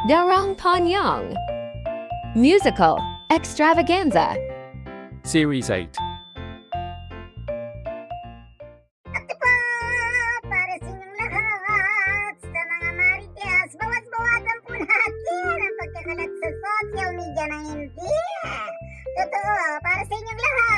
Darang Panyang Musical Extravaganza Series 8. Ito po, para sa inyong lahat, sa mga marites, bawas-bawasan po natin ang pagkakalat sa social media ng hindi. Totoo, para sa inyong lahat.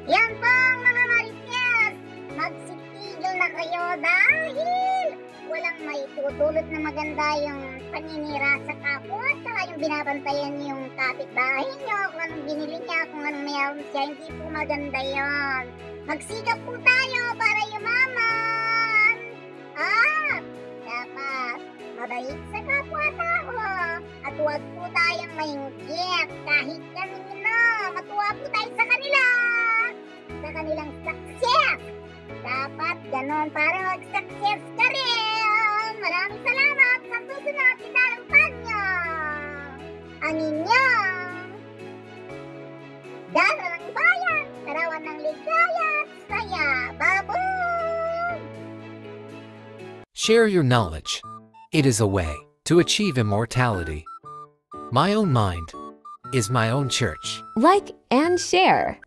Yan po mga marites, magsitigil na kayo dahil walang may tutulot na maganda yung paninira sa kapwa at saka yung binabantayan yung kapitbahay nyo, kung anong binili niya, kung anong mayroon siya, hindi po maganda yon. Magsikap po tayo para yumaman at dapat mabait sa kapwa-tao at huwag po tayong mainggit kahit kanino, matuwa po tayo sa kanila, sa kanilang success. Dapat ganon para mag-success ka rin. Maraming salamat sa susunod Darang Panyang, ang inyong Darang Bayan, Karawan ng Ligaya at Saya. Babong! Share your knowledge. It is a way to achieve immortality. My own mind is my own church. Like and share.